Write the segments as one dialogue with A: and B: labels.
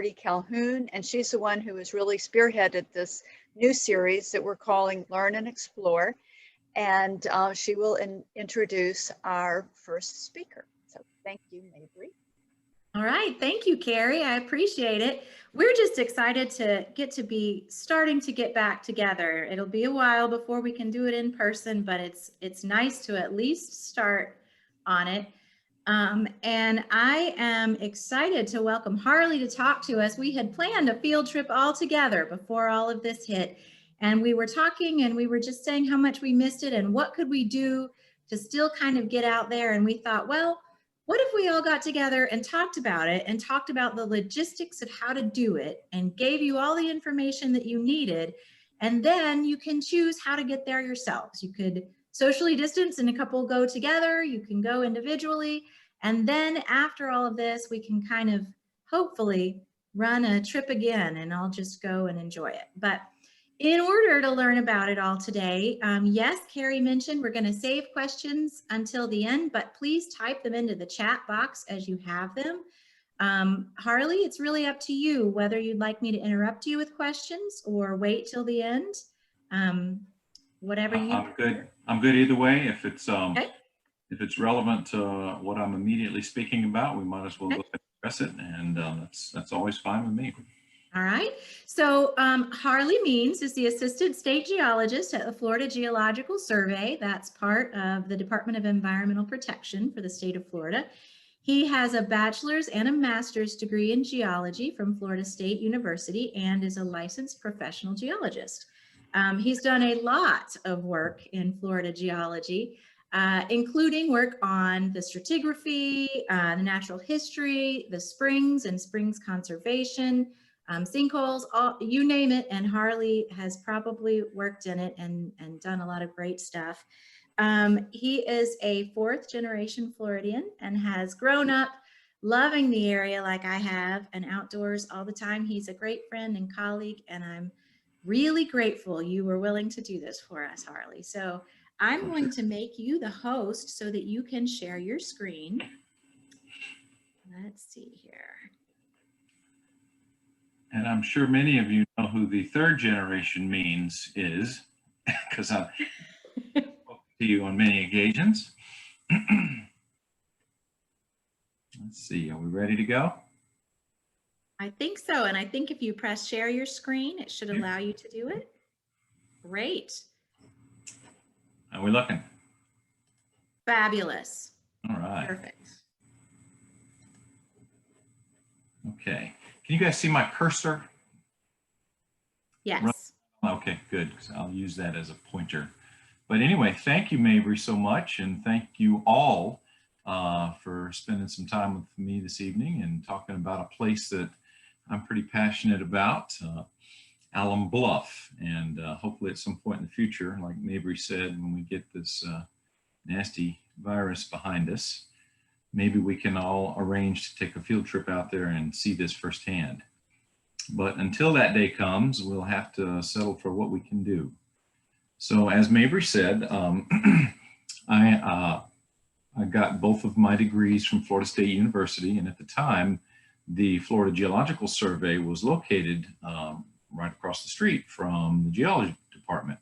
A: Calhoun, and she's the one who has really spearheaded this new series that we're calling Learn and Explore. And she will introduce our first speaker. So thank you, Mabry.
B: All right, thank you, Carrie. I appreciate it. We're just excited to be starting to get back together. It'll be a while before we can do it in person, but it's nice to at least start on it. And I am excited to welcome Harley to talk to us. We had planned a field trip all together before all of this hit. And we were talking and we were just saying how much we missed it and what could we do to still kind of get out there. And we thought, well, what if we all got together and talked about it and talked about the logistics of how to do it and gave you all the information that you needed. And then you can choose how to get there yourselves. You could socially distance and a couple go together, you can go individually. And then after all of this, we can kind of hopefully run a trip again and I'll just go and enjoy it. But in order to learn about it all today, yes, Carrie mentioned we're going to save questions until the end, but please type them into the chat box as you have them. Harley, it's really up to you whether you'd like me to interrupt you with questions or wait till the end. Whatever you.
C: I'm good. I'm good either way. If it's
B: Okay.
C: If it's relevant to what I'm immediately speaking about, we might as well go ahead and address it, and that's always fine with me.
B: All right. So Harley Means is the Assistant State Geologist at the Florida Geological Survey. That's part of the Department of Environmental Protection for the state of Florida. He has a bachelor's and a master's degree in geology from Florida State University and is a licensed professional geologist. He's done a lot of work in Florida geology, including work on the stratigraphy, the natural history, the springs and springs conservation, sinkholes, you name it, and Harley has probably worked in it and done a lot of great stuff. He is a fourth generation Floridian and has grown up loving the area like I have and outdoors all the time. He's a great friend and colleague, and I'm really grateful you were willing to do this for us, Harley. So I'm going to make you the host so that you can share your screen. Let's see here.
C: And I'm sure many of you know who the third generation Means is, because I've spoken to you on many occasions. Let's see, are we ready to go?
B: I think so, and I think if you press share your screen, it should allow you to do it. Great.
C: How are we looking?
B: Fabulous.
C: All right.
B: Perfect.
C: Okay. Can you guys see my cursor?
B: Yes.
C: Okay, good, because I'll use that as a pointer. But anyway, thank you, Mabry, so much, and thank you all for spending some time with me this evening and talking about a place that I'm pretty passionate about, Alum Bluff. And hopefully at some point in the future, like Mabry said, when we get this nasty virus behind us, maybe we can all arrange to take a field trip out there and see this firsthand. But until that day comes, we'll have to settle for what we can do. So as Mabry said, I got both of my degrees from Florida State University, and at the time, the Florida Geological Survey was located right across the street from the geology department.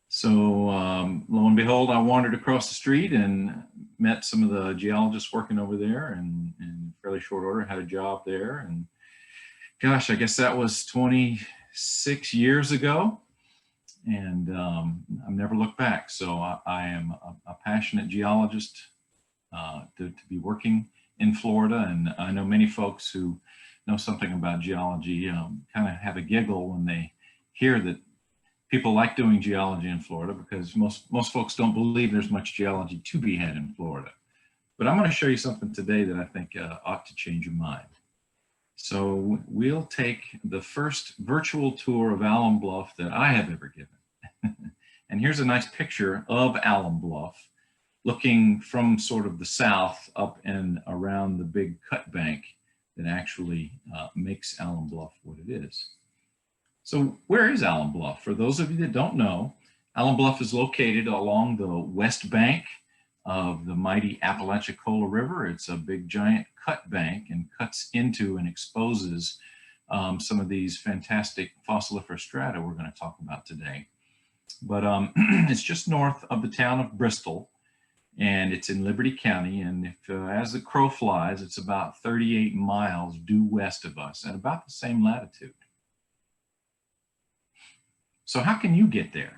C: So lo and behold, I wandered across the street and met some of the geologists working over there, and in fairly short order had a job there. And gosh, I guess that was 26 years ago, and I've never looked back. So I am a passionate geologist to be working in Florida, and I know many folks who know something about geology kind of have a giggle when they hear that people like doing geology in Florida, because most folks don't believe there's much geology to be had in Florida. But I'm going to show you something today that I think ought to change your mind. So we'll take the first virtual tour of Alum Bluff that I have ever given. And here's a nice picture of Alum Bluff, looking from sort of the south up and around the big cut bank that actually makes Alum Bluff what it is. So where is Alum Bluff? For those of you that don't know, Alum Bluff is located along the west bank of the mighty Apalachicola River. It's a big giant cut bank and cuts into and exposes some of these fantastic fossiliferous strata we're going to talk about today. But it's just north of the town of Bristol, and it's in Liberty County. And if, as the crow flies, it's about 38 miles due west of us at about the same latitude. So how can you get there?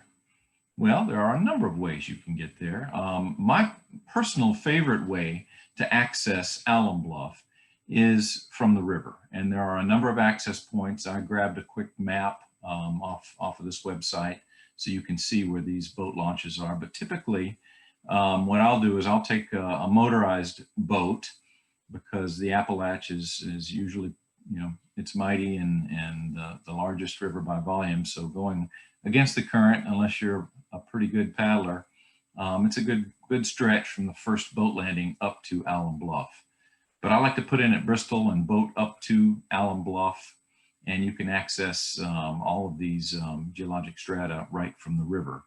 C: Well, there are a number of ways you can get there. My personal favorite way to access Alum Bluff is from the river. And there are a number of access points. I grabbed a quick map off of this website so you can see where these boat launches are. But typically, what I'll do is I'll take a motorized boat, because the Appalach is usually, you know, it's mighty and the largest river by volume. So going against the current, unless you're a pretty good paddler, it's a good stretch from the first boat landing up to Alum Bluff. But I like to put in at Bristol and boat up to Alum Bluff, and you can access all of these geologic strata right from the river.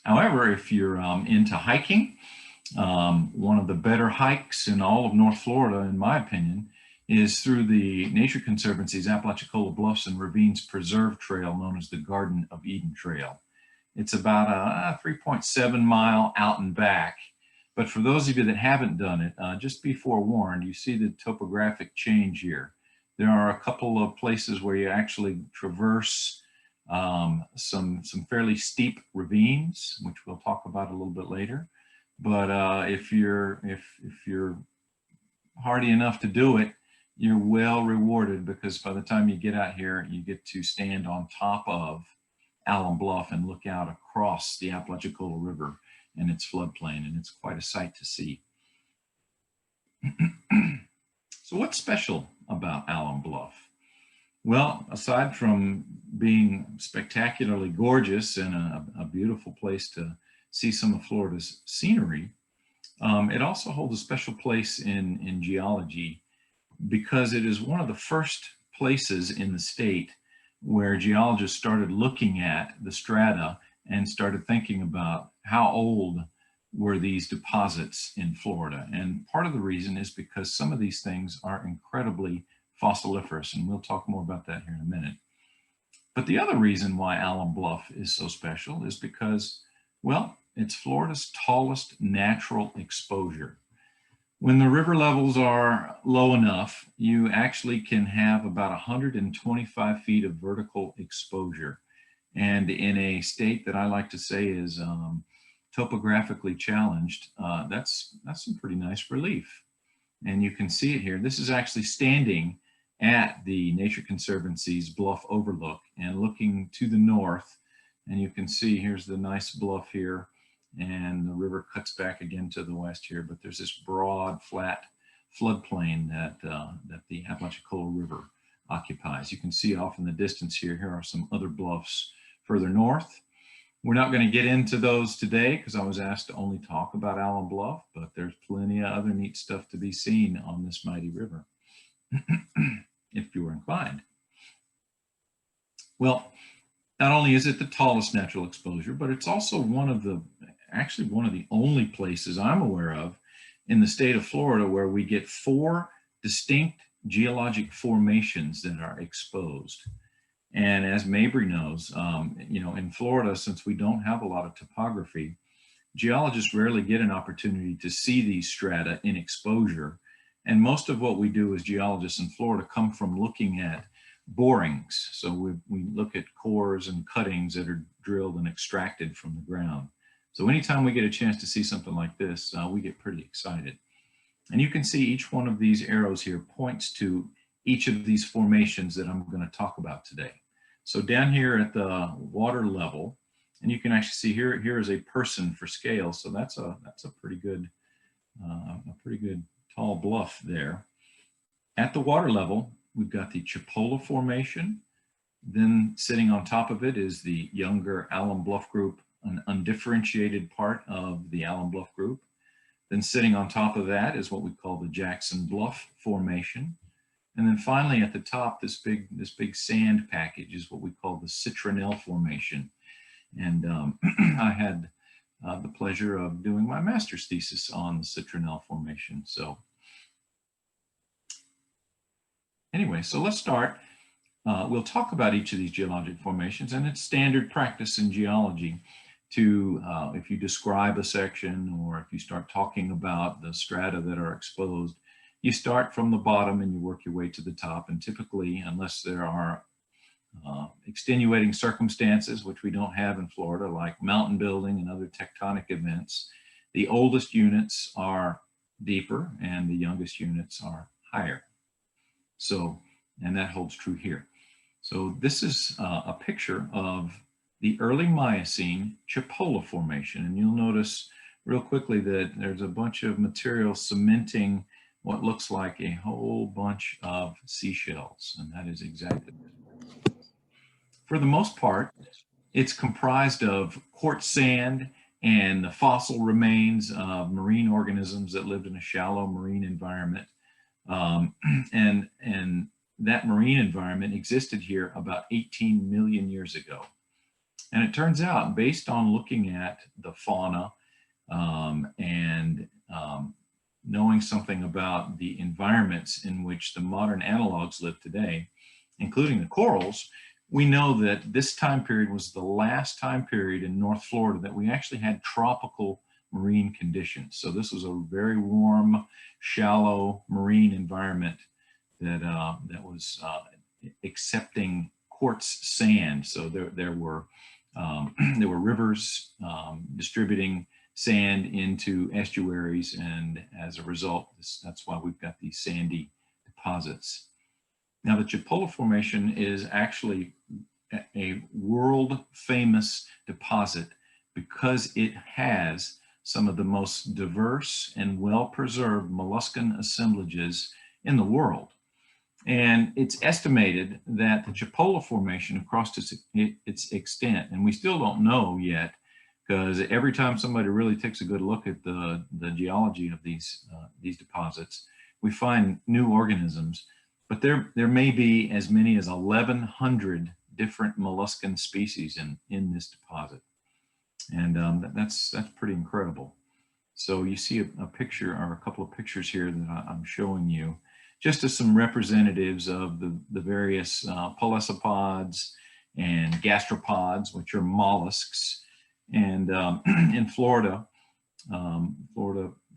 C: However, if you're into hiking, one of the better hikes in all of North Florida, in my opinion, is through the Nature Conservancy's Apalachicola Bluffs and Ravines Preserve Trail, known as the Garden of Eden Trail. It's about a 3.7 mile out and back. But for those of you that haven't done it, just be forewarned, you see the topographic change here. There are a couple of places where you actually traverse some fairly steep ravines, which we'll talk about a little bit later. But if you're hardy enough to do it, you're well rewarded, because by the time you get out here, you get to stand on top of Alum Bluff and look out across the Apalachicola River and its floodplain, and it's quite a sight to see. So what's special about Alum Bluff? Well, aside from being spectacularly gorgeous and a beautiful place to see some of Florida's scenery, it also holds a special place in geology, because it is one of the first places in the state where geologists started looking at the strata and started thinking about how old were these deposits in Florida. And part of the reason is because some of these things are incredibly fossiliferous, and we'll talk more about that here in a minute. But the other reason why Alum Bluff is so special is because, well, it's Florida's tallest natural exposure. When the river levels are low enough, you actually can have about 125 feet of vertical exposure. And in a state that I like to say is topographically challenged, that's some pretty nice relief. And you can see it here. This is actually standing at the Nature Conservancy's bluff overlook and looking to the north. And you can see here's the nice bluff here, and the river cuts back again to the west here, but there's this broad, flat floodplain that the Apalachicola River occupies. You can see off in the distance here. Here are some other bluffs further north. We're not going to get into those today because I was asked to only talk about Alum Bluff, but there's plenty of other neat stuff to be seen on this mighty river, if you were inclined. Well, not only is it the tallest natural exposure, but it's also actually one of the only places I'm aware of in the state of Florida where we get 4 distinct geologic formations that are exposed. And as Mabry knows, you know, in Florida, since we don't have a lot of topography, geologists rarely get an opportunity to see these strata in exposure. And most of what we do as geologists in Florida come from looking at borings. So we look at cores and cuttings that are drilled and extracted from the ground. So anytime we get a chance to see something like this, we get pretty excited. And you can see each one of these arrows here points to each of these formations that I'm going to talk about today. So down here at the water level, and you can actually see here is a person for scale. So that's a pretty good tall bluff there. At the water level, we've got the Chipola Formation. Then sitting on top of it is the younger Alum Bluff group, an undifferentiated part of the Alum Bluff group. Then sitting on top of that is what we call the Jackson Bluff Formation. And then finally at the top, this big sand package is what we call the Citronelle Formation. And I had the pleasure of doing my master's thesis on the citronelle formation. So anyway, so let's start. We'll talk about each of these geologic formations, and it's standard practice in geology to, if you describe a section or if you start talking about the strata that are exposed, you start from the bottom and you work your way to the top. And typically, unless there are extenuating circumstances, which we don't have in Florida, like mountain building and other tectonic events, the oldest units are deeper and the youngest units are higher. So, and that holds true here. So this is a picture of the early Miocene Chipola Formation. And you'll notice real quickly that there's a bunch of material cementing what looks like a whole bunch of seashells. And that is exactly it. For the most part, it's comprised of quartz sand and the fossil remains of marine organisms that lived in a shallow marine environment. And that marine environment existed here about 18 million years ago. And it turns out, based on looking at the fauna and knowing something about the environments in which the modern analogs live today, including the corals, we know that this time period was the last time period in North Florida that we actually had tropical marine conditions. So this was a very warm, shallow marine environment that was accepting quartz sand. So there were rivers distributing sand into estuaries, and as a result, that's why we've got these sandy deposits. Now, the Chipola Formation is actually a world famous deposit because it has some of the most diverse and well-preserved molluscan assemblages in the world. And it's estimated that the Chipola Formation across its extent, and we still don't know yet, because every time somebody really takes a good look at the geology of these deposits, we find new organisms. But there may be as many as 1,100 different molluscan species in this deposit. And that's pretty incredible. So you see a picture or a couple of pictures here that I'm showing you, just as some representatives of the various polysopods and gastropods, which are mollusks. And in Florida,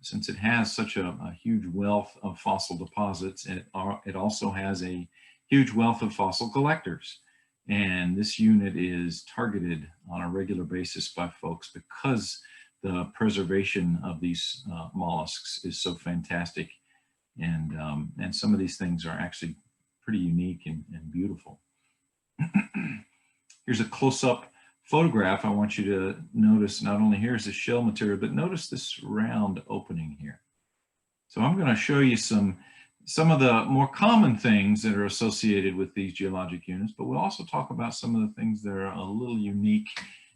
C: since it has such a huge wealth of fossil deposits, it also has a huge wealth of fossil collectors. And this unit is targeted on a regular basis by folks because the preservation of these mollusks is so fantastic. And some of these things are actually pretty unique and beautiful. Here's a close-up photograph. I want you to notice not only here's the shell material, but notice this round opening here. So I'm going to show you some of the more common things that are associated with these geologic units, but we'll also talk about some of the things that are a little unique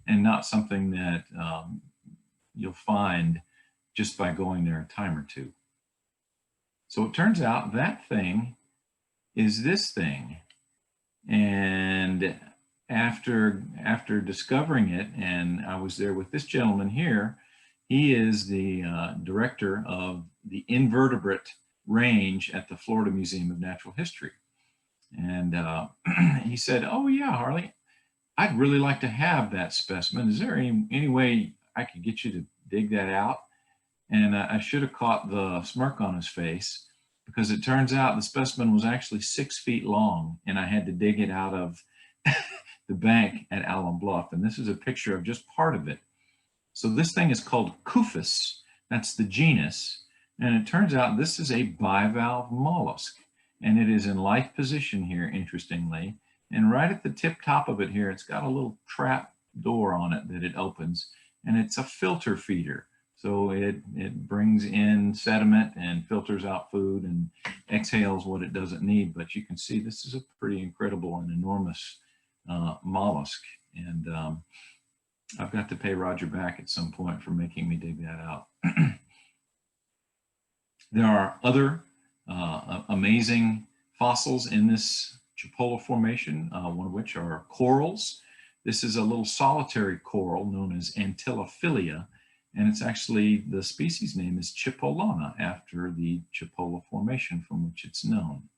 C: and not something that you'll find just by going there a time or two. So it turns out that thing is this thing. And after discovering it, and I was there with this gentleman here, he is the director of the invertebrate range at the Florida Museum of Natural History. And he said, "Oh yeah, Harley, I'd really like to have that specimen. Is there any way I could get you to dig that out?" And I should have caught the smirk on his face, because it turns out the specimen was actually 6 feet long, and I had to dig it out of the bank at Alum Bluff. And this is a picture of just part of it. So this thing is called Kufus. That's the genus. And it turns out this is a bivalve mollusk. And it is in life position here, interestingly. And right at the tip top of it here, it's got a little trap door on it that it opens. And it's a filter feeder. So it brings in sediment and filters out food and exhales what it doesn't need. But you can see this is a pretty incredible and enormous mollusk. And I've got to pay Roger back at some point for making me dig that out. There are other amazing fossils in this Chipola Formation, one of which are corals. This is a little solitary coral known as Antillophilia, and it's actually, the species name is Chipollana, after the Chipola Formation from which it's known.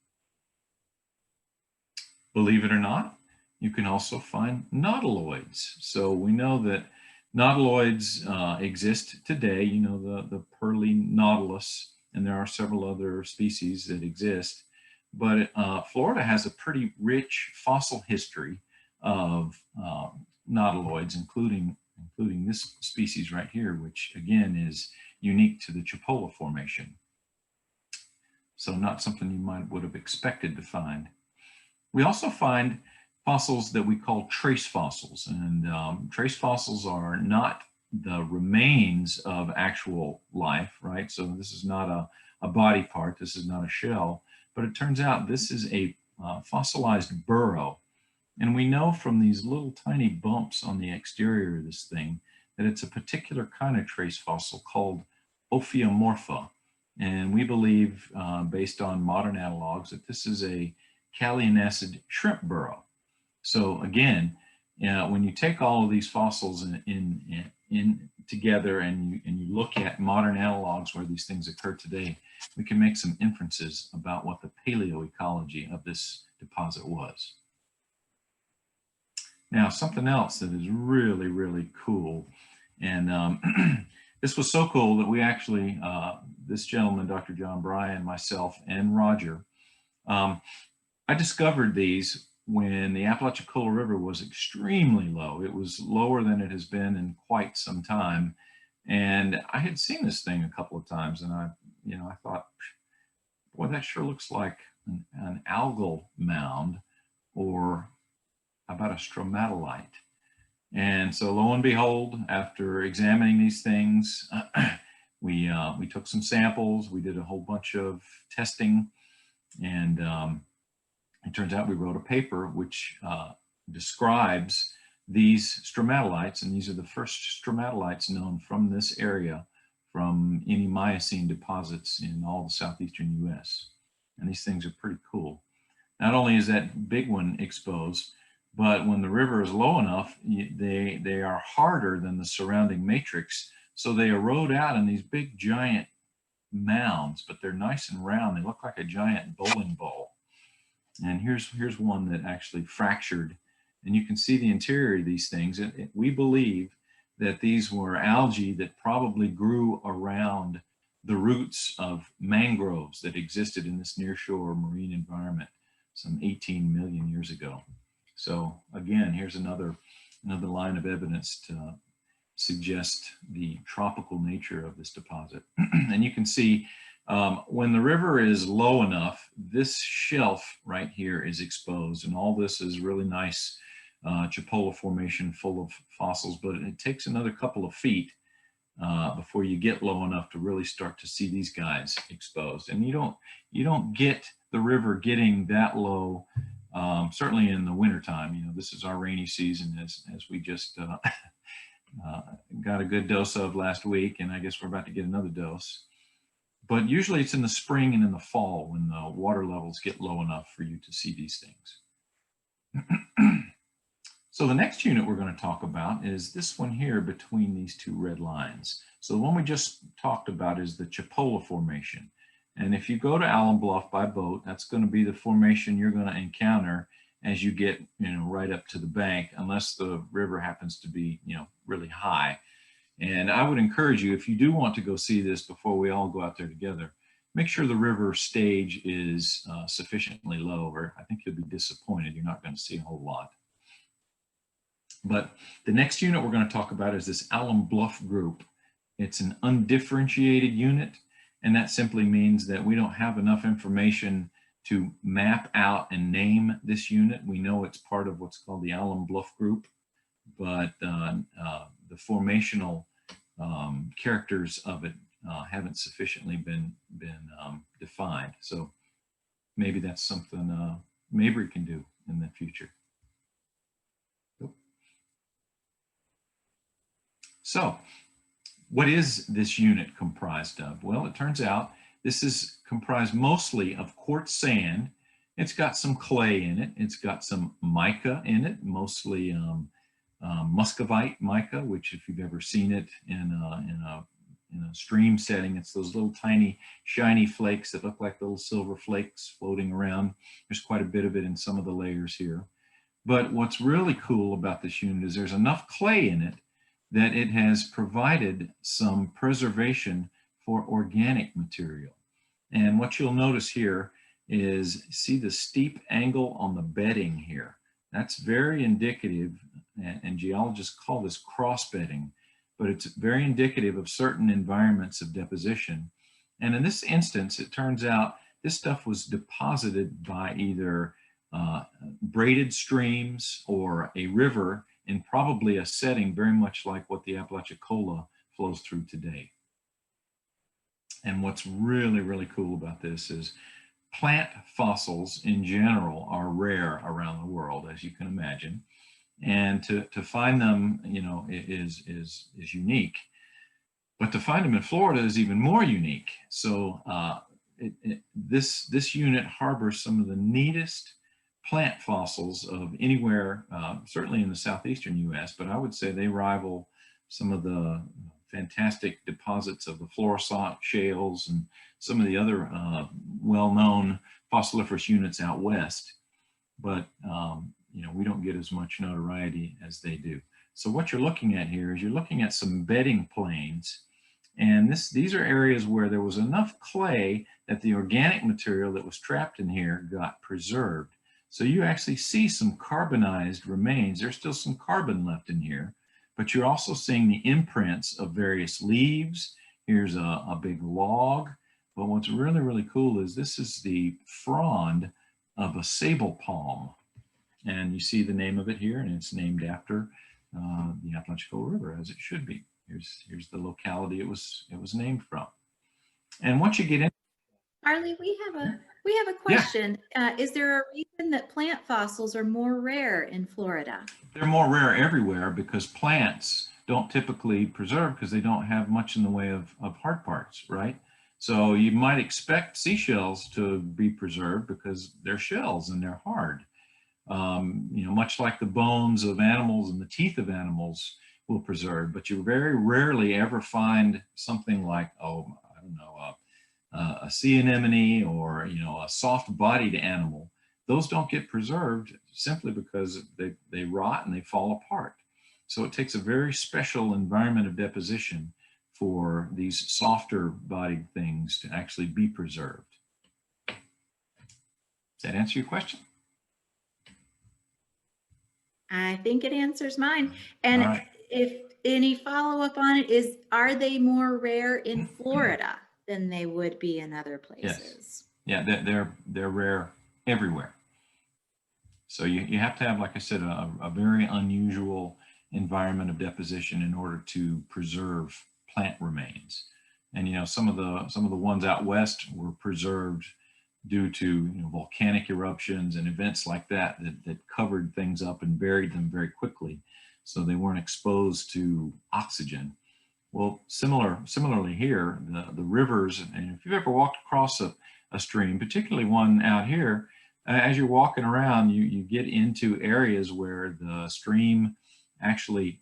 C: Believe it or not, you can also find nautiloids. So we know that nautiloids exist today, you know, the pearly nautilus, and there are several other species that exist. But Florida has a pretty rich fossil history of nautiloids, including this species right here, which again is unique to the Chipola Formation. So not something you would have expected to find. We also find fossils that we call trace fossils, and trace fossils are not the remains of actual life, right? So this is not a body part, this is not a shell, but it turns out this is a fossilized burrow. And we know from these little tiny bumps on the exterior of this thing that it's a particular kind of trace fossil called Ophiomorpha. And we believe, based on modern analogs, that this is a callianacid shrimp burrow. So again, when you take all of these fossils in together and you look at modern analogs where these things occur today, we can make some inferences about what the paleoecology of this deposit was. Now, something else that is really, really cool, and this was so cool that we actually, this gentleman, Dr. John Bryan, myself, and Roger, I discovered these when the Apalachicola River was extremely low. It was lower than it has been in quite some time. And I had seen this thing a couple of times, and I thought, boy, that sure looks like an algal mound, or about a stromatolite. And so lo and behold, after examining these things, we took some samples, we did a whole bunch of testing, and it turns out we wrote a paper which describes these stromatolites, and these are the first stromatolites known from this area, from any Miocene deposits in all the southeastern US. And these things are pretty cool. Not only is that big one exposed, but when the river is low enough, they are harder than the surrounding matrix, so they erode out in these big giant mounds, but they're nice and round. They look like a giant bowling ball. And here's one that actually fractured, and you can see the interior of these things. We believe that these were algae that probably grew around the roots of mangroves that existed in this nearshore marine environment some 18 million years ago. So again, here's another line of evidence to suggest the tropical nature of this deposit. And you can see when the river is low enough, this shelf right here is exposed, and all this is really nice Chipola Formation full of fossils, but it takes another couple of feet before you get low enough to really start to see these guys exposed. And you don't get the river getting that low, certainly in the wintertime. You know, this is our rainy season, as we just got a good dose of last week, and I guess we're about to get another dose. But usually it's in the spring and in the fall when the water levels get low enough for you to see these things. So the next unit we're going to talk about is this one here between these two red lines. So the one we just talked about is the Chipola Formation. And if you go to Alum Bluff by boat, that's going to be the formation you're going to encounter as you get, right up to the bank, unless the river happens to be, really high. And I would encourage you, if you do want to go see this before we all go out there together, make sure the river stage is sufficiently low, or I think you'll be disappointed. You're not going to see a whole lot. But the next unit we're going to talk about is this Alum Bluff group. It's an undifferentiated unit, and that simply means that we don't have enough information to map out and name this unit. We know it's part of what's called the Alum Bluff group, but the formational characters of it haven't sufficiently been defined. So maybe that's something Mabry can do in the future. So what is this unit comprised of? Well, it turns out this is comprised mostly of quartz sand. It's got some clay in it. It's got some mica in it, mostly muscovite mica, which if you've ever seen it in a stream setting, it's those little tiny shiny flakes that look like little silver flakes floating around. There's quite a bit of it in some of the layers here. But what's really cool about this unit is there's enough clay in it that it has provided some preservation for organic material. And what you'll notice here is, see the steep angle on the bedding here. That's very indicative, and geologists call this cross bedding, but it's very indicative of certain environments of deposition. And in this instance, it turns out this stuff was deposited by either braided streams or a river in probably a setting very much like what the Apalachicola flows through today. And what's really, really cool about this is plant fossils in general are rare around the world, as you can imagine. And to find them, you know, is unique. But to find them in Florida is even more unique. So this unit harbors some of the neatest plant fossils of anywhere, certainly in the southeastern US, but I would say they rival some of the fantastic deposits of the fluorescent shales and some of the other well-known fossiliferous units out west. But you know, we don't get as much notoriety as they do. So what you're looking at here is you're looking at some bedding plains, and these are areas where there was enough clay that the organic material that was trapped in here got preserved. So you actually see some carbonized remains. There's still some carbon left in here, but you're also seeing the imprints of various leaves. Here's a big log. But what's really, really cool is this is the frond of a sable palm. And you see the name of it here, and it's named after the Apalachicola River, as it should be. Here's the locality it was named from. And once you get in,
B: Harley, we have a question. Yeah. Is there a reason that plant fossils are more rare in Florida?
C: They're more rare everywhere because plants don't typically preserve because they don't have much in the way of hard parts, right? So you might expect seashells to be preserved because they're shells and they're hard. You know, much like the bones of animals and the teeth of animals will preserve, but you very rarely ever find something like, oh, I don't know, a sea anemone or, you know, a soft-bodied animal. Those don't get preserved simply because they rot and they fall apart. So it takes a very special environment of deposition for these softer-bodied things to actually be preserved. Does that answer your question?
B: I think it answers mine. And
C: right.
B: If any follow-up on it is, are they more rare in Florida than they would be in other places?
C: Yes. Yeah, they're rare everywhere. So you have to have, like I said, a very unusual environment of deposition in order to preserve plant remains. And you know, some of the ones out west were preserved due to, you know, volcanic eruptions and events like that covered things up and buried them very quickly, so they weren't exposed to oxygen. Well, similarly here, the rivers, and if you've ever walked across a stream, particularly one out here, as you're walking around, you get into areas where the stream actually,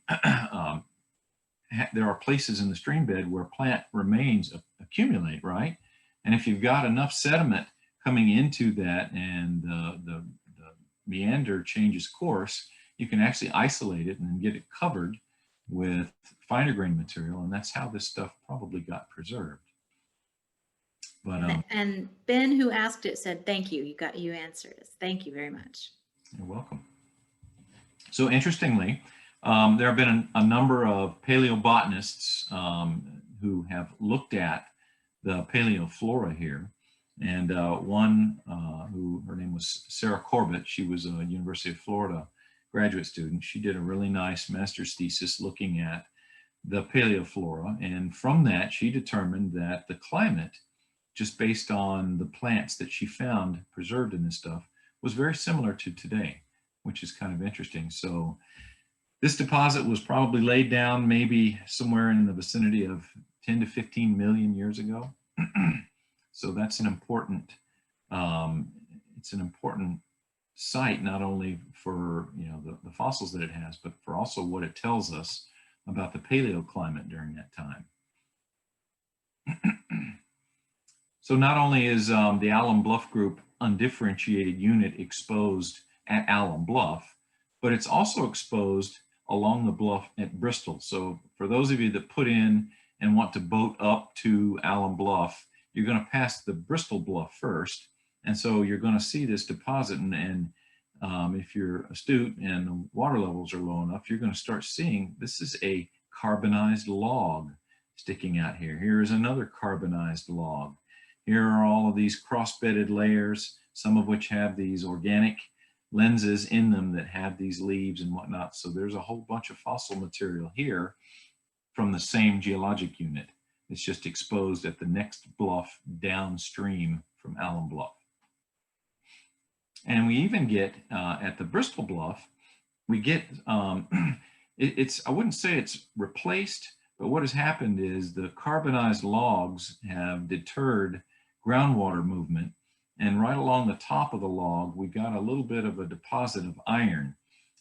C: there are places in the stream bed where plant remains accumulate, right? And if you've got enough sediment coming into that and the meander changes course, you can actually isolate it and then get it covered with finer grain material, and that's how this stuff probably got preserved. But
B: and Ben, who asked it, said, "Thank you. You answered us. Thank you very much."
C: You're welcome. So interestingly, there have been a number of paleobotanists who have looked at the paleoflora here, and one who, her name was Sarah Corbett. She was a University of Florida graduate student. She did a really nice master's thesis looking at the paleoflora, and from that she determined that the climate, just based on the plants that she found preserved in this stuff, was very similar to today, which is kind of interesting. So this deposit was probably laid down maybe somewhere in the vicinity of 10 to 15 million years ago. So that's an important, it's an important site, not only for the fossils that it has, but for also what it tells us about the paleoclimate during that time. So not only is the Alum Bluff group undifferentiated unit exposed at Alum Bluff, but it's also exposed along the bluff at Bristol. So for those of you that put in and want to boat up to Alum Bluff, you're going to pass the Bristol Bluff first. And so you're going to see this deposit, and if you're astute and the water levels are low enough, you're going to start seeing this is a carbonized log sticking out here. Here is another carbonized log. Here are all of these cross-bedded layers, some of which have these organic lenses in them that have these leaves and whatnot. So there's a whole bunch of fossil material here from the same geologic unit. It's just exposed at the next bluff downstream from Alum Bluff. And we even get at the Bristol Bluff, we get, I wouldn't say it's replaced, but what has happened is the carbonized logs have deterred groundwater movement. And right along the top of the log, we got a little bit of a deposit of iron.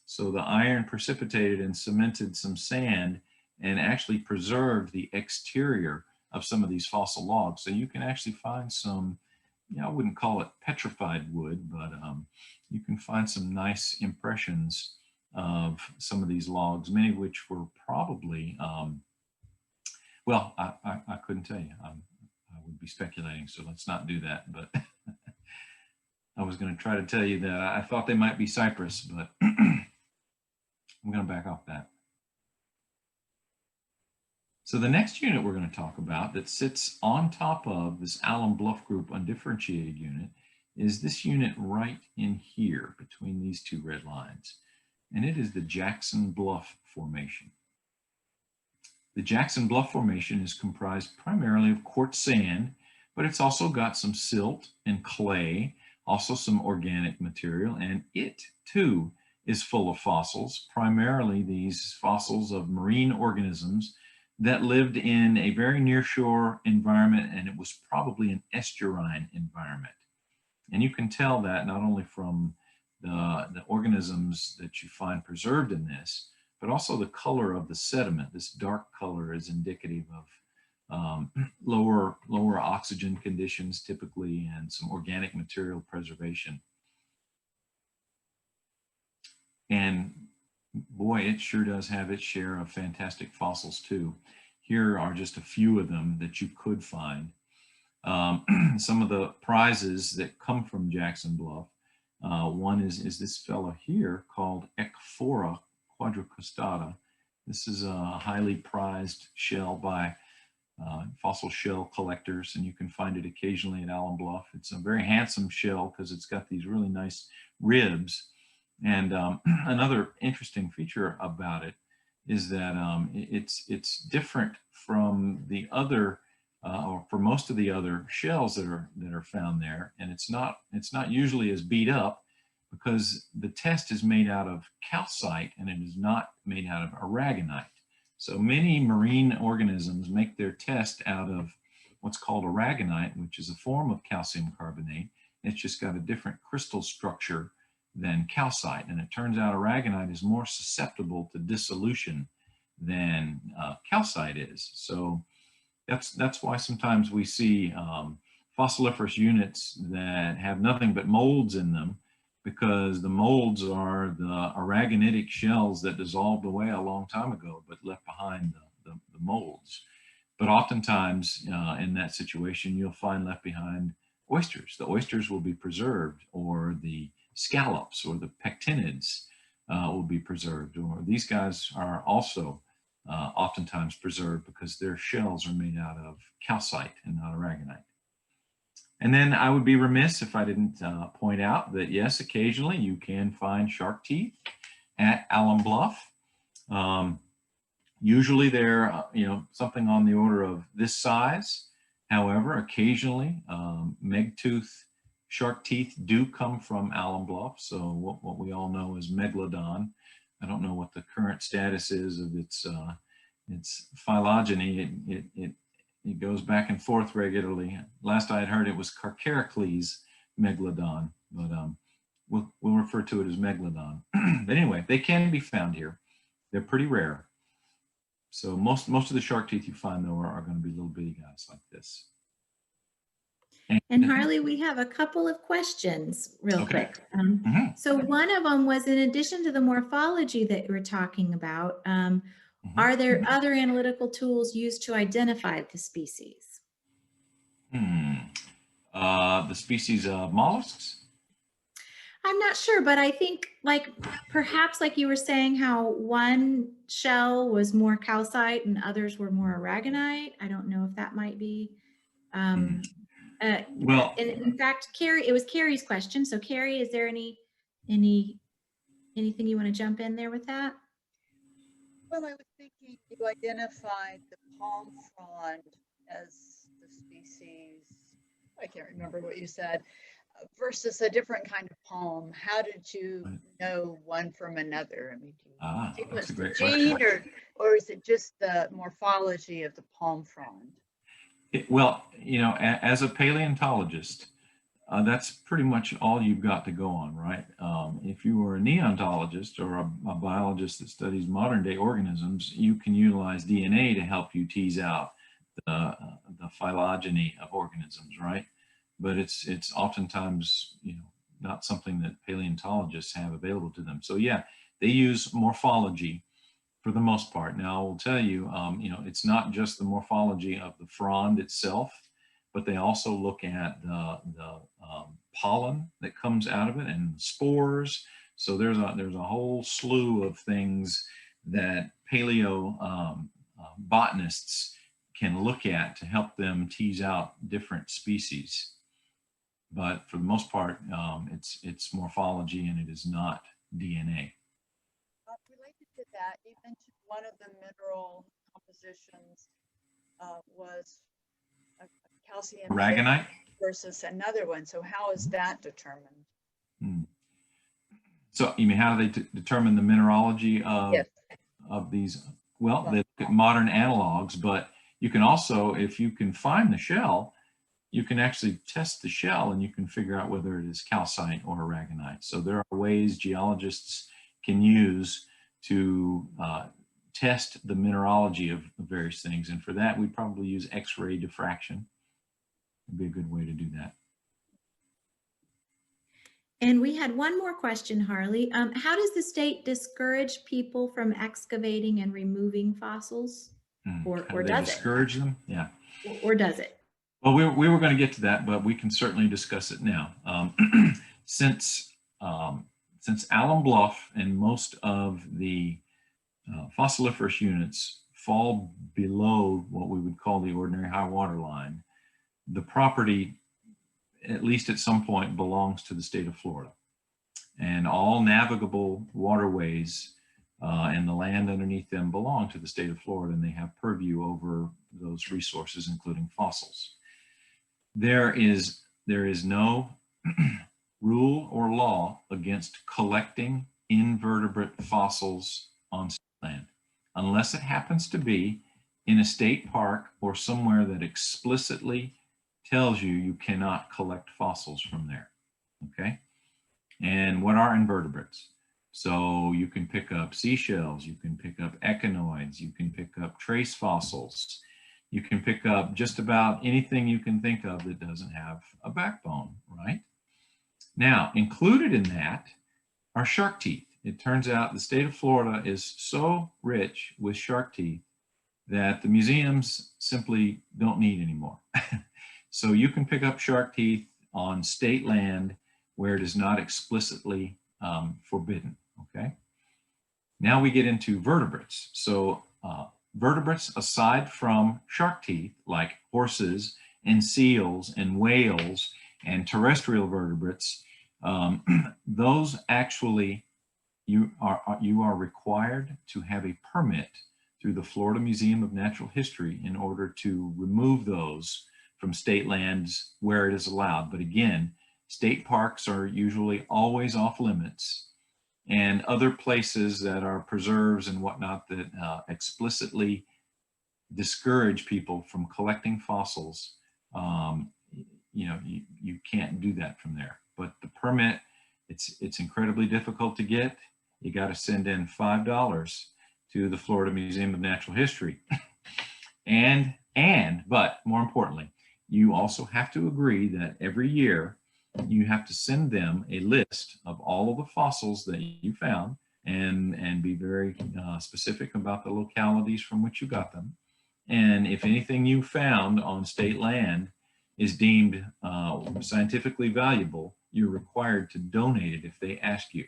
C: So the iron precipitated and cemented some sand and actually preserved the exterior of some of these fossil logs. So you can actually find some, I wouldn't call it petrified wood, but you can find some nice impressions of some of these logs, many of which were probably, well, I couldn't tell you. I would be speculating, so let's not do that. But I was going to try to tell you that I thought they might be cypress, but I'm going to back off that. So the next unit we're going to talk about that sits on top of this Alum Bluff group undifferentiated unit is this unit right in here between these two red lines. And it is the Jackson Bluff Formation. The Jackson Bluff Formation is comprised primarily of quartz sand, but it's also got some silt and clay, also some organic material, and it too is full of fossils, primarily these fossils of marine organisms that lived in a very nearshore environment, and it was probably an estuarine environment. And you can tell that not only from the organisms that you find preserved in this, but also the color of the sediment. This dark color is indicative of lower oxygen conditions typically, and some organic material preservation. And boy, it sure does have its share of fantastic fossils too. Here are just a few of them that you could find. Some of the prizes that come from Jackson Bluff. One is this fellow here called Ecphora quadricostata. This is a highly prized shell by fossil shell collectors, and you can find it occasionally at Alum Bluff. It's a very handsome shell because it's got these really nice ribs. And another interesting feature about it is that it's different from the other, or for most of the other shells that are found there, and it's not usually as beat up because the test is made out of calcite and it is not made out of aragonite. So many marine organisms make their test out of what's called aragonite, which is a form of calcium carbonate. It's just got a different crystal structure than calcite, and it turns out aragonite is more susceptible to dissolution than calcite is. So that's why sometimes we see fossiliferous units that have nothing but molds in them, because the molds are the aragonitic shells that dissolved away a long time ago but left behind the molds. But oftentimes in that situation, you'll find left behind oysters. The oysters will be preserved, or the scallops or the pectinids will be preserved, or these guys are also oftentimes preserved because their shells are made out of calcite and not aragonite. And then I would be remiss if I didn't point out that yes, occasionally you can find shark teeth at Alum Bluff. Usually they're something on the order of this size. However, occasionally megtooth shark teeth do come from Alum Bluff. So what we all know is megalodon. I don't know what the current status is of its phylogeny. It goes back and forth regularly. Last I had heard, it was Carcharocles megalodon, but we'll refer to it as megalodon. But anyway, they can be found here. They're pretty rare. So most of the shark teeth you find, though, are going to be little bitty guys like this.
B: And Harley, we have a couple of questions real quick. So one of them was, in addition to the morphology that we're talking about, are there other analytical tools used to identify the species?
C: The species of mollusks?
B: I'm not sure, but I think perhaps like you were saying how one shell was more calcite and others were more aragonite. I don't know if that might be. Well, in fact, Carrie, it was Carrie's question. So Carrie, is there anything you want to jump in there with that?
A: Well, I was thinking you identified the palm frond as the species. I can't remember what you said. Versus a different kind of palm. How did you know one from another? I mean, do you sequence the gene, or is it just the morphology of the palm frond?
C: Well, you know, as a paleontologist, that's pretty much all you've got to go on, right? If you were a neontologist or a biologist that studies modern day organisms, you can utilize DNA to help you tease out the phylogeny of organisms, right? But it's oftentimes, you know, not something that paleontologists have available to them. So yeah, they use morphology for the most part. Now I will tell you, you know, it's not just the morphology of the frond itself, but they also look at the pollen that comes out of it and spores. So there's a whole slew of things that paleo botanists can look at to help them tease out different species. But for the most part, it's morphology and it is not DNA.
A: Related to that, you mentioned one of the mineral compositions was a calcium
C: aragonite
A: versus another one. So how is that determined?
C: So you mean how do they determine the mineralogy of these? Well, they look at modern analogs, but you can also, if you can find the shell, you can actually test the shell and you can figure out whether it is calcite or aragonite. So there are ways geologists can use to test the mineralogy of various things. And for that, we'd probably use X-ray diffraction. It'd be a good way to do that.
B: And we had one more question, Harley. How does the state discourage people from excavating and removing fossils? Or does it?
C: Discourage them? Yeah.
B: Or does it?
C: Well, we were going to get to that, but we can certainly discuss it now. Since Alum Bluff and most of the fossiliferous units fall below what we would call the ordinary high water line, the property, at least at some point, belongs to the state of Florida. And all navigable waterways and the land underneath them belong to the state of Florida, and they have purview over those resources, including fossils. There is no rule or law against collecting invertebrate fossils on state land, unless it happens to be in a state park or somewhere that explicitly tells you you cannot collect fossils from there, okay? And what are invertebrates? So you can pick up seashells, you can pick up echinoids, you can pick up trace fossils, you can pick up just about anything you can think of that doesn't have a backbone, right? Now, included in that are shark teeth. It turns out the state of Florida is so rich with shark teeth that the museums simply don't need anymore. So you can pick up shark teeth on state land where it is not explicitly forbidden, okay? Now we get into vertebrates. So vertebrates, aside from shark teeth, like horses and seals and whales and terrestrial vertebrates, those actually, you are required to have a permit through the Florida Museum of Natural History in order to remove those from state lands where it is allowed. But again, state parks are usually always off limits, and other places that are preserves and whatnot that explicitly discourage people from collecting fossils, you know, you can't do that from there. But the permit, It's incredibly difficult to get. You got to send in $5 to the Florida Museum of Natural History. But more importantly, you also have to agree that every year you have to send them a list of all of the fossils that you found, and be very specific about the localities from which you got them. And if anything you found on state land is deemed scientifically valuable, you're required to donate it if they ask you.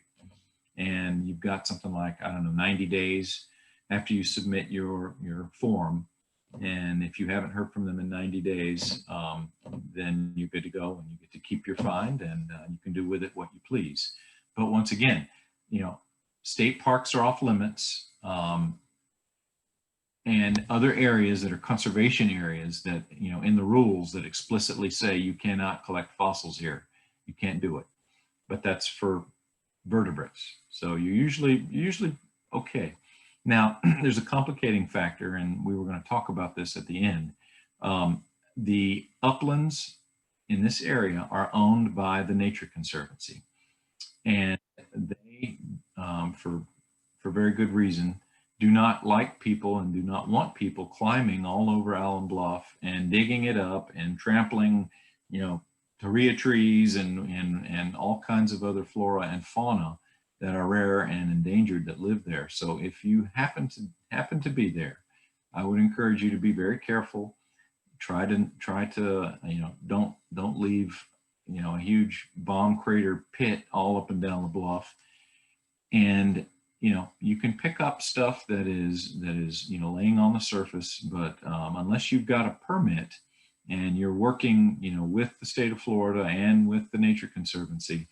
C: And you've got something like, I don't know, 90 days after you submit your form. And if you haven't heard from them in 90 days, then you're good to go, and you get to keep your find, and you can do with it what you please. But once again, you know, state parks are off limits, and other areas that are conservation areas that, you know, in the rules that explicitly say you cannot collect fossils here, you can't do it. But that's for vertebrates. So you're usually okay. Now, there's a complicating factor, and we were going to talk about this at the end. The uplands in this area are owned by the Nature Conservancy, and they, for very good reason, do not like people and do not want people climbing all over Alum Bluff and digging it up and trampling, you know, torreya trees and all kinds of other flora and fauna that are rare and endangered that live there. So if you happen to be there, I would encourage you to be very careful. Try to you know, don't leave, you know, a huge bomb crater pit all up and down the bluff. And you know, you can pick up stuff that is you know, laying on the surface, but unless you've got a permit and you're working, you know, with the state of Florida and with the Nature Conservancy,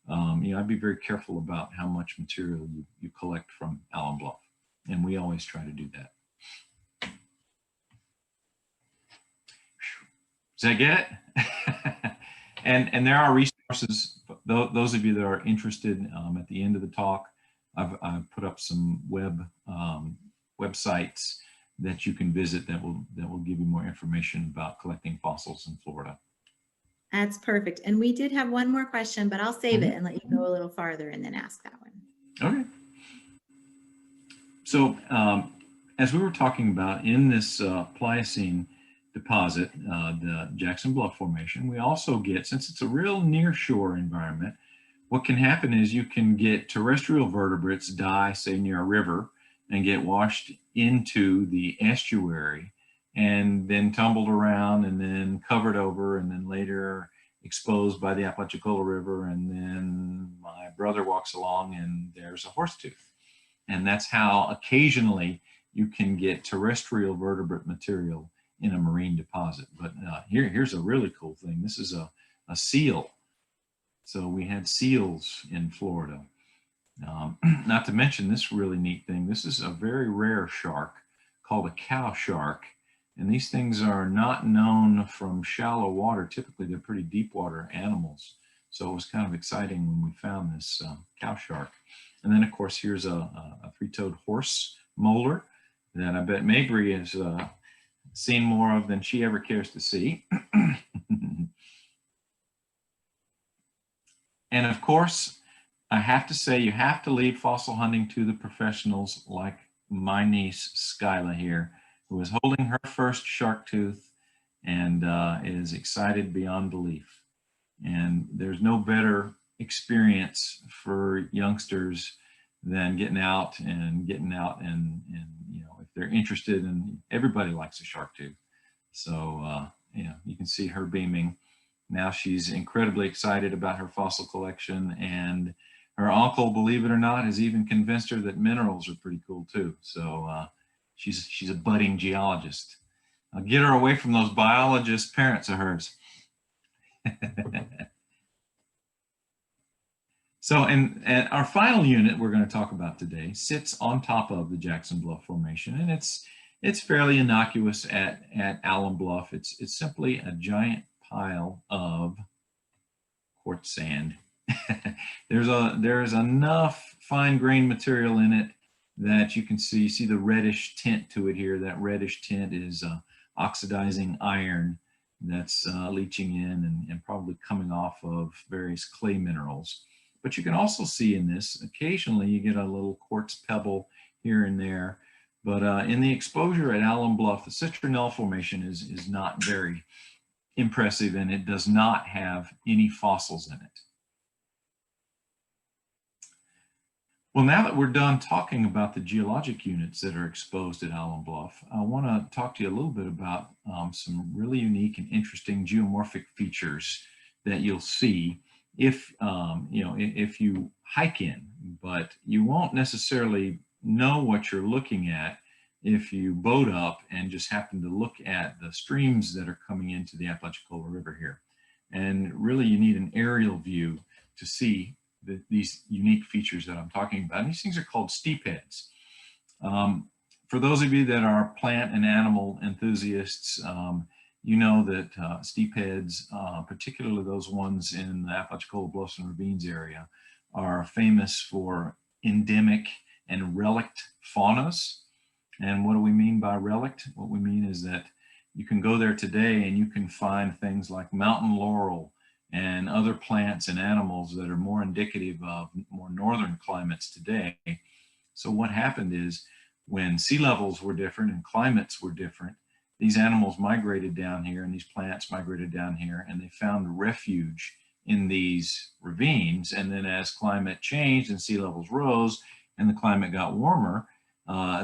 C: you know, I'd be very careful about how much material you collect from Alum Bluff, and we always try to do that. Does that get it? and there are resources. Those of you that are interested, at the end of the talk, I've put up some websites that you can visit that will give you more information about collecting fossils in Florida.
B: That's perfect. And we did have one more question, but I'll save it and let you go a little farther and then ask that one.
C: Okay. So as we were talking about in this Pliocene deposit, the Jackson Bluff Formation, we also get, since it's a real near shore environment, what can happen is you can get terrestrial vertebrates die, say, near a river and get washed into the estuary and then tumbled around and then covered over and then later exposed by the Apalachicola River. And then my brother walks along and there's a horse tooth. And that's how occasionally you can get terrestrial vertebrate material in a marine deposit. But here's a really cool thing. This is a seal. So we had seals in Florida. Not to mention this really neat thing. This is a very rare shark called a cow shark. And these things are not known from shallow water. Typically, they're pretty deep water animals. So it was kind of exciting when we found this cow shark. And then, of course, here's a three-toed horse molar that I bet Mabry has seen more of than she ever cares to see. And of course, I have to say, you have to leave fossil hunting to the professionals like my niece, Skyla here, who is holding her first shark tooth and is excited beyond belief. And there's no better experience for youngsters than getting out and you know, if they're interested, and everybody likes a shark tooth. So, you know, you can see her beaming. Now she's incredibly excited about her fossil collection, and her uncle, believe it or not, has even convinced her that minerals are pretty cool too. So she's a budding geologist. I'll get her away from those biologist parents of hers. So, and our final unit we're going to talk about today sits on top of the Jackson Bluff Formation, and it's fairly innocuous at Alum Bluff. It's simply a giant pile of quartz sand. There's enough fine-grained material in it that you can see the reddish tint to it here. That reddish tint is oxidizing iron that's leaching in and probably coming off of various clay minerals. But you can also see in this, occasionally you get a little quartz pebble here and there. But in the exposure at Alum Bluff, the citronelle formation is not very impressive, and it does not have any fossils in it. Well, now that we're done talking about the geologic units that are exposed at Alum Bluff, I want to talk to you a little bit about some really unique and interesting geomorphic features that you'll see if if you hike in, but you won't necessarily know what you're looking at if you boat up and just happen to look at the streams that are coming into the Apalachicola River here. And really you need an aerial view to see these unique features that I'm talking about. And these things are called steepheads. For those of you that are plant and animal enthusiasts, you know that steepheads, particularly those ones in the Apalachicola Bluffs and Ravines area, are famous for endemic and relict faunas. And what do we mean by relict? What we mean is that you can go there today and you can find things like mountain laurel and other plants and animals that are more indicative of more northern climates today. So what happened is when sea levels were different and climates were different, these animals migrated down here and these plants migrated down here, and they found refuge in these ravines. And then as climate changed and sea levels rose and the climate got warmer,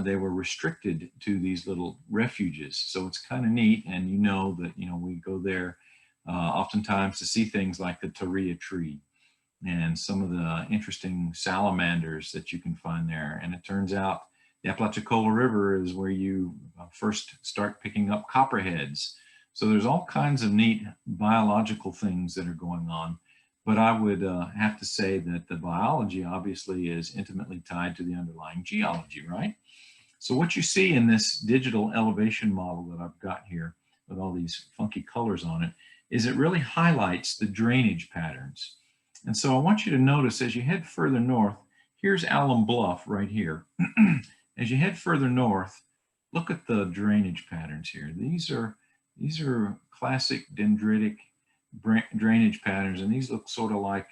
C: they were restricted to these little refuges. So it's kind of neat. And you know that, we go there oftentimes to see things like the Torreya tree and some of the interesting salamanders that you can find there. And it turns out the Apalachicola River is where you first start picking up copperheads. So there's all kinds of neat biological things that are going on. But I would have to say that the biology obviously is intimately tied to the underlying geology, right? So what you see in this digital elevation model that I've got here with all these funky colors on it is it really highlights the drainage patterns. And so I want you to notice as you head further north, here's Alum Bluff right here. As you head further north, look at the drainage patterns here. These are classic dendritic drainage patterns, and these look sort of like,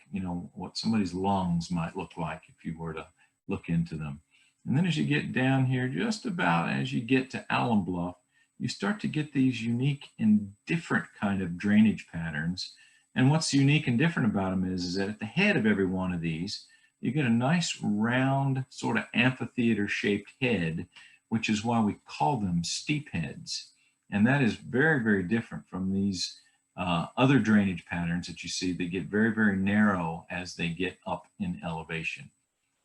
C: what somebody's lungs might look like if you were to look into them. And then as you get down here, just about as you get to Alum Bluff, you start to get these unique and different kind of drainage patterns. And what's unique and different about them is that at the head of every one of these, you get a nice round sort of amphitheater shaped head, which is why we call them steep heads. And that is very, very different from these other drainage patterns that you see that get very, very narrow as they get up in elevation.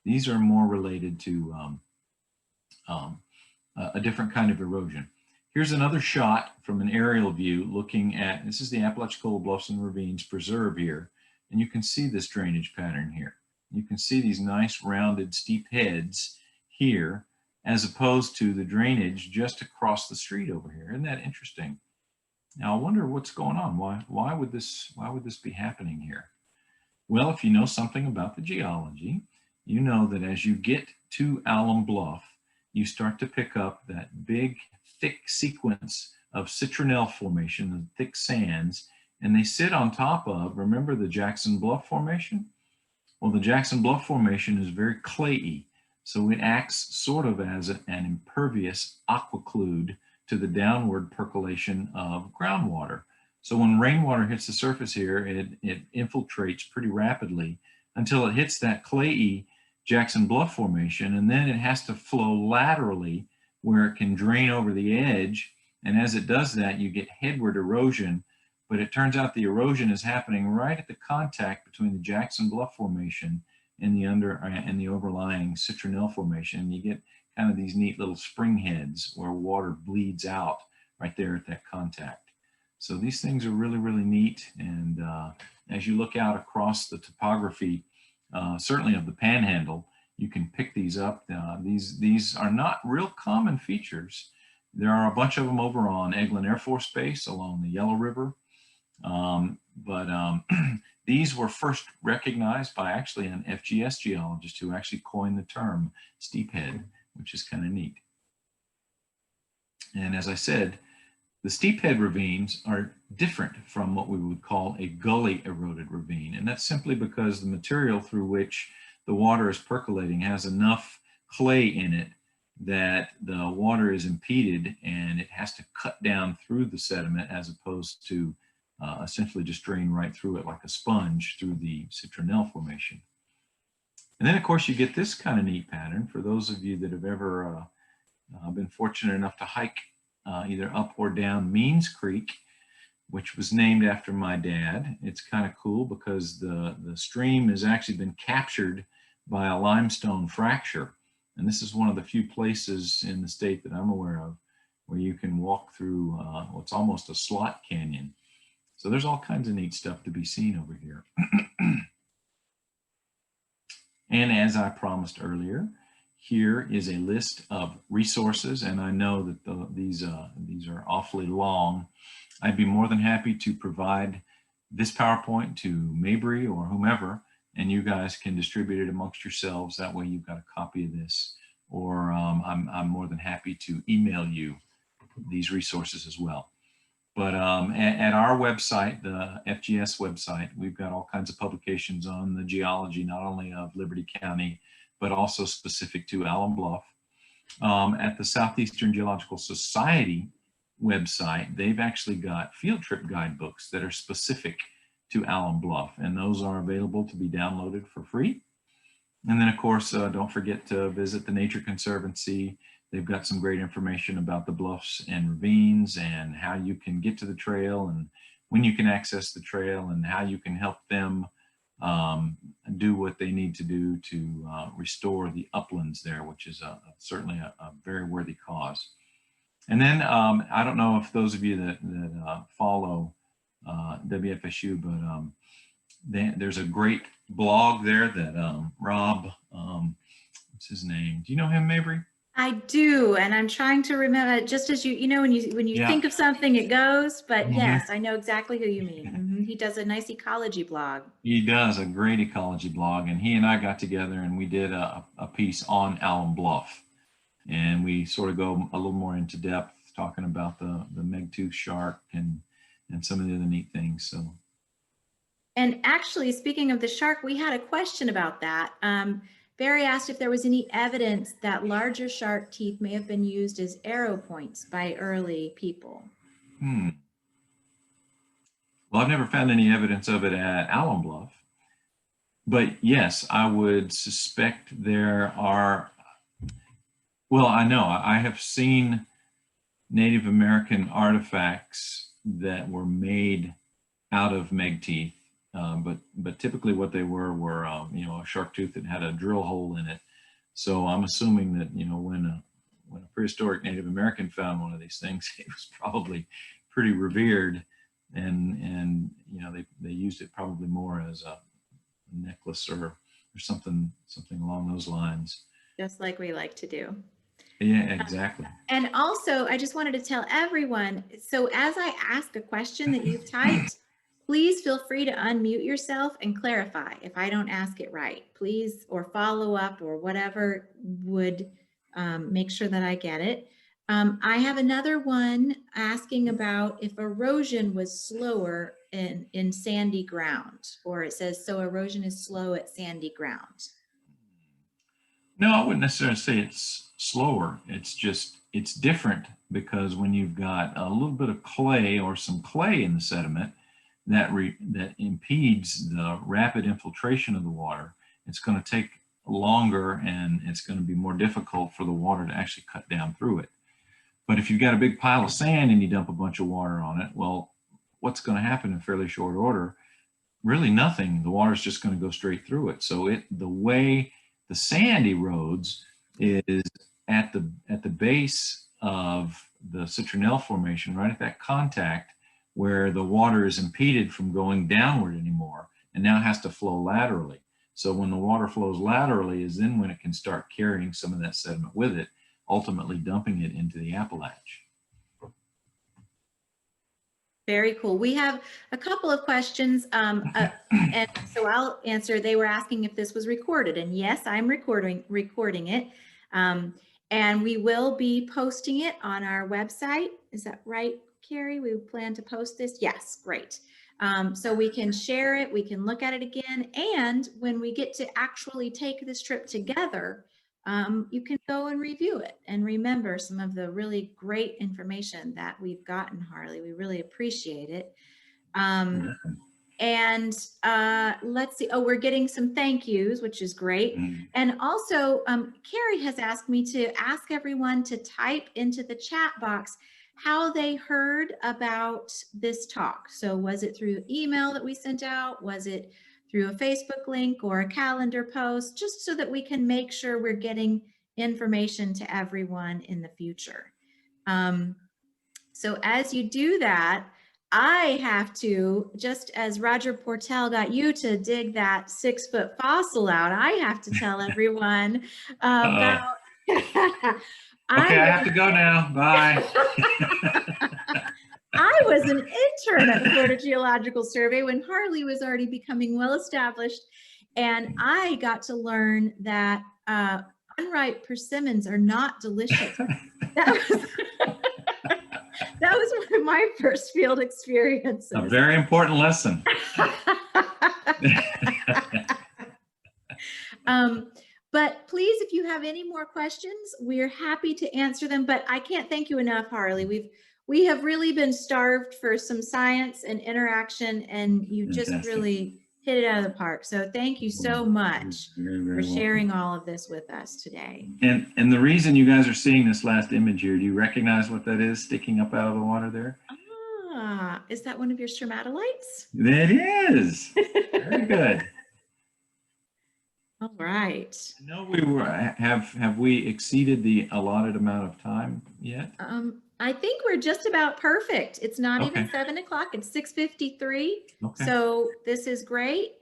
C: These are more related to a different kind of erosion. Here's another shot from an aerial view looking at, this is the Apalachicola Bluffs and Ravines Preserve here, and you can see this drainage pattern here. You can see these nice rounded steep heads here, as opposed to the drainage just across the street over here. Isn't that interesting? Now I wonder what's going on. Why would this be happening here? Well, if you know something about the geology, you know that as you get to Alum Bluff, you start to pick up that big, thick sequence of citronelle formation, the thick sands, and they sit on top of, remember the Jackson Bluff Formation? Well, the Jackson Bluff Formation is very clayey, so it acts sort of as an impervious aquiclude to the downward percolation of groundwater. So when rainwater hits the surface here, it infiltrates pretty rapidly until it hits that clayey Jackson Bluff Formation, and then it has to flow laterally where it can drain over the edge. And as it does that, you get headward erosion, but it turns out the erosion is happening right at the contact between the Jackson Bluff Formation and the overlying citronelle formation. And you get kind of these neat little spring heads where water bleeds out right there at that contact. So these things are really, really neat. And as you look out across the topography, certainly of the Panhandle, you can pick these up. These are not real common features. There are a bunch of them over on Eglin Air Force Base along the Yellow River. These were first recognized by actually an FGS geologist who actually coined the term steephead, which is kind of neat. And as I said, The steephead ravines are different from what we would call a gully eroded ravine. And that's simply because the material through which the water is percolating has enough clay in it that the water is impeded and it has to cut down through the sediment as opposed to essentially just drain right through it like a sponge through the citronelle formation. And then of course you get this kind of neat pattern for those of you that have ever been fortunate enough to hike either up or down Means Creek, which was named after my dad. It's kind of cool because the stream has actually been captured by a limestone fracture. And this is one of the few places in the state that I'm aware of where you can walk through what's almost a slot canyon. So there's all kinds of neat stuff to be seen over here. And as I promised earlier, here is a list of resources, and I know that these are awfully long. I'd be more than happy to provide this PowerPoint to Mabry or whomever, and you guys can distribute it amongst yourselves. That way you've got a copy of this, or I'm more than happy to email you these resources as well. But at our website, the FGS website, we've got all kinds of publications on the geology, not only of Liberty County, but also specific to Alum Bluff. At the Southeastern Geological Society website, they've actually got field trip guidebooks that are specific to Alum Bluff, and those are available to be downloaded for free. And then of course, don't forget to visit the Nature Conservancy. They've got some great information about the bluffs and ravines and how you can get to the trail and when you can access the trail and how you can help them do what they need to do to restore the uplands there, which is certainly a very worthy cause. And then I don't know if those of you that follow WFSU, but there's a great blog there that Rob, what's his name? Do you know him, Mabry?
B: I do, and I'm trying to remember. Just as you know, when you think of something, it goes. But yes, I know exactly who you mean. He does a nice ecology blog.
C: He does a great ecology blog, and he and I got together and we did a piece on Alum Bluff, and we sort of go a little more into depth talking about the megtooth shark and some of the other neat things. So,
B: and actually, speaking of the shark, we had a question about that. Barry asked if there was any evidence that larger shark teeth may have been used as arrow points by early people.
C: Well, I've never found any evidence of it at Alum Bluff, but yes, I would suspect there are. Well, I know I have seen Native American artifacts that were made out of meg teeth. But typically what they were you know, a shark tooth that had a drill hole in it. So I'm assuming that, you know, when a prehistoric Native American found one of these things, it was probably pretty revered, and you know, they used it probably more as a necklace or something along those lines.
B: Just like we like to do.
C: Yeah, exactly.
B: And also, I just wanted to tell everyone, so as I ask a question that you've typed, please feel free to unmute yourself and clarify if I don't ask it right, please, or follow up or whatever would make sure that I get it. I have another one asking about if erosion was slower in sandy ground, or it says, so erosion is slow at sandy ground.
C: No, I wouldn't necessarily say it's slower. It's just, it's different because when you've got a little bit of clay or some clay in the sediment, that impedes the rapid infiltration of the water, it's going to take longer and it's going to be more difficult for the water to actually cut down through it. But if you've got a big pile of sand and you dump a bunch of water on it, well, what's going to happen in fairly short order? Really nothing. The water's just going to go straight through it. So the way the sand erodes is at the base of the citronelle formation, right at that contact, where the water is impeded from going downward anymore and now has to flow laterally. So when the water flows laterally is then when it can start carrying some of that sediment with it, ultimately dumping it into the Appalach.
B: Very cool. We have a couple of questions, and so I'll answer. They were asking if this was recorded, and yes, I'm recording it, and we will be posting it on our website. Is that right, Carrie? We plan to post this? Yes, great. So we can share it, we can look at it again, and when we get to actually take this trip together, you can go and review it and remember some of the really great information that we've gotten, Harley. We really appreciate it. And let's see, oh, we're getting some thank yous, which is great. And also, Carrie has asked me to ask everyone to type into the chat box how they heard about this talk. So was it through email that we sent out? Was it through a Facebook link or a calendar post? Just so that we can make sure we're getting information to everyone in the future. So as you do that, I have to, just as Roger Portell got you to dig that 6-foot fossil out, I have to tell everyone about.
C: Okay, I have to go now. Bye.
B: I was an intern at the Florida Geological Survey when Harley was already becoming well established, and I got to learn that unripe persimmons are not delicious. That was one of my first field experiences.
C: A very important lesson.
B: But please, if you have any more questions, we're happy to answer them. But I can't thank you enough, Harley. We have really been starved for some science and interaction, and you just really hit it out of the park. So thank you so much for sharing all of this with us today.
C: And the reason you guys are seeing this last image here, do you recognize what that is sticking up out of the water there?
B: Ah, is that one of your stromatolites?
C: It is. Very good.
B: All right.
C: No, have we exceeded the allotted amount of time yet?
B: I think we're just about perfect. It's not even 7 o'clock. It's 6:53.
C: Okay.
B: So this is great.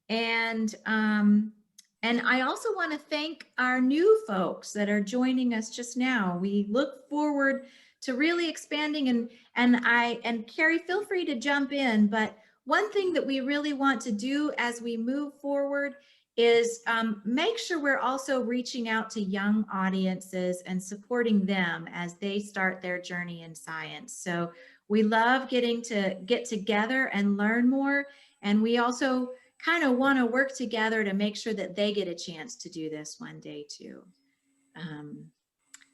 B: And I also want to thank our new folks that are joining us just now. We look forward to really expanding, and Carrie, feel free to jump in. But one thing that we really want to do as we move forward is make sure we're also reaching out to young audiences and supporting them as they start their journey in science. So we love getting to get together and learn more. And we also kind of want to work together to make sure that they get a chance to do this one day too.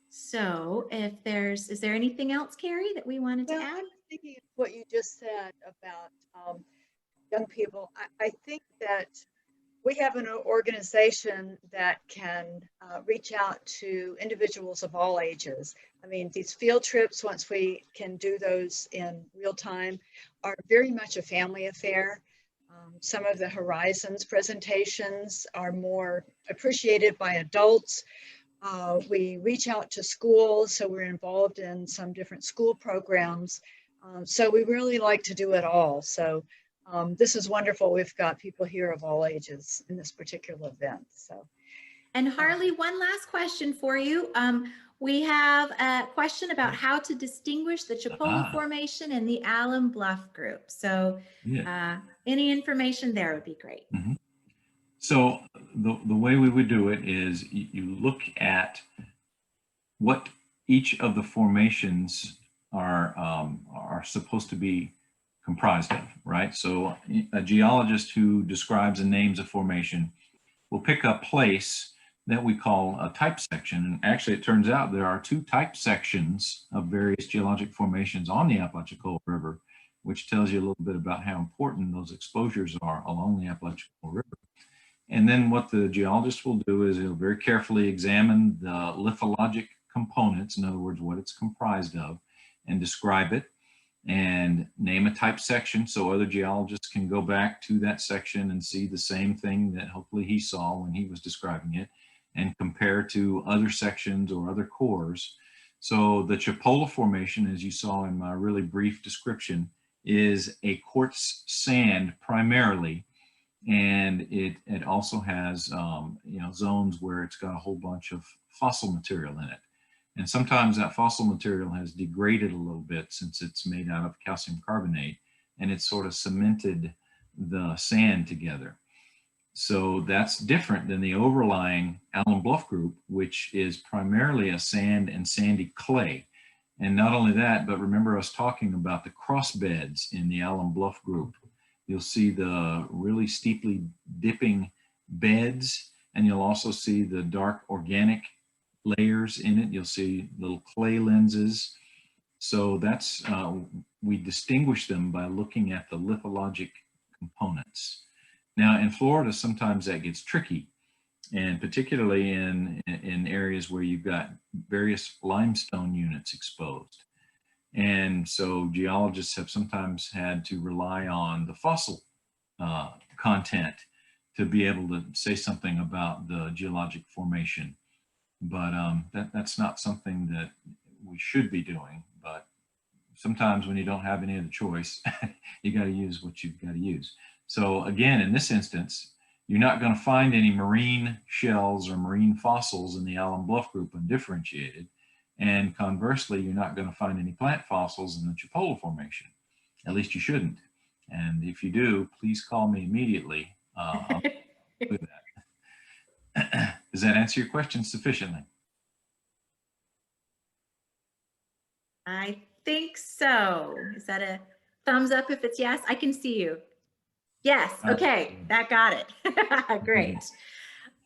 B: So if is there anything else, Carrie, that we wanted to add?
A: I was thinking of what you just said about young people. I think that we have an organization that can reach out to individuals of all ages. I mean, these field trips, once we can do those in real time, are very much a family affair. Some of the Horizons presentations are more appreciated by adults. We reach out to schools, so we're involved in some different school programs. So we really like to do it all. So this is wonderful. We've got people here of all ages in this particular event. So,
B: and Harley, one last question for you. We have a question about how to distinguish the Chipola Formation and the Alum Bluff group. So any information there would be great.
C: Mm-hmm. So the way we would do it is you look at what each of the formations are supposed to be comprised of, right? So a geologist who describes and names a formation will pick a place that we call a type section. And actually, it turns out there are 2 type sections of various geologic formations on the Apalachicola River, which tells you a little bit about how important those exposures are along the Apalachicola River. And then what the geologist will do is he'll very carefully examine the lithologic components, in other words, what it's comprised of, and describe it, and name a type section so other geologists can go back to that section and see the same thing that hopefully he saw when he was describing it, and compare to other sections or other cores. So the Chipola Formation, as you saw in my really brief description, is a quartz sand primarily, and it also has zones where it's got a whole bunch of fossil material in it. And sometimes that fossil material has degraded a little bit since it's made out of calcium carbonate, and it's sort of cemented the sand together. So that's different than the overlying Alum Bluff group, which is primarily a sand and sandy clay. And not only that, but remember us talking about the cross beds in the Alum Bluff group. You'll see the really steeply dipping beds, and you'll also see the dark organic layers in it. You'll see little clay lenses. So that's, we distinguish them by looking at the lithologic components. Now in Florida, sometimes that gets tricky, and particularly in areas where you've got various limestone units exposed. And so geologists have sometimes had to rely on the fossil content to be able to say something about the geologic formation. But that's not something that we should be doing. But sometimes when you don't have any other choice, you got to use what you've got to use. So again, in this instance, you're not going to find any marine shells or marine fossils in the Alum Bluff group undifferentiated. And conversely, you're not going to find any plant fossils in the Chipola Formation. At least you shouldn't. And if you do, please call me immediately. I'll do that. Does that answer your question sufficiently?
B: I think so. Is that a thumbs up if it's yes? I can see you. Yes. Okay. That got it. Great.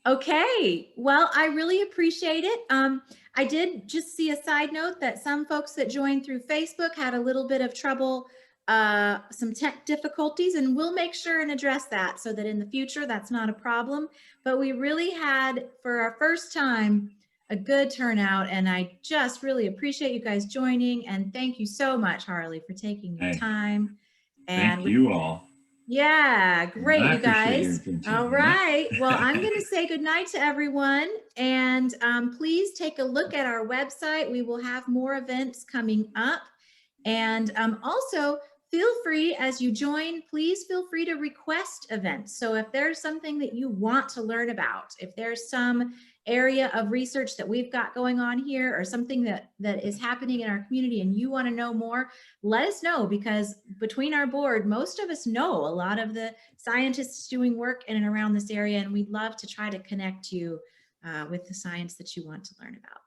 B: Okay. Well, I really appreciate it. I did just see a side note that some folks that joined through Facebook had a little bit of trouble, some tech difficulties, and we'll make sure and address that so that in the future that's not a problem. But we really had, for our first time, a good turnout, and I just really appreciate you guys joining, and thank you so much, Harley, for taking the time. And
C: thank you all.
B: Yeah, great, you guys. All right. Well, I'm going to say goodnight to everyone. And please take a look at our website. We will have more events coming up. And also, feel free, as you join, please feel free to request events. So if there's something that you want to learn about, if there's some area of research that we've got going on here, or something that is happening in our community and you want to know more, let us know, because between our board, most of us know a lot of the scientists doing work in and around this area, and we'd love to try to connect you with the science that you want to learn about.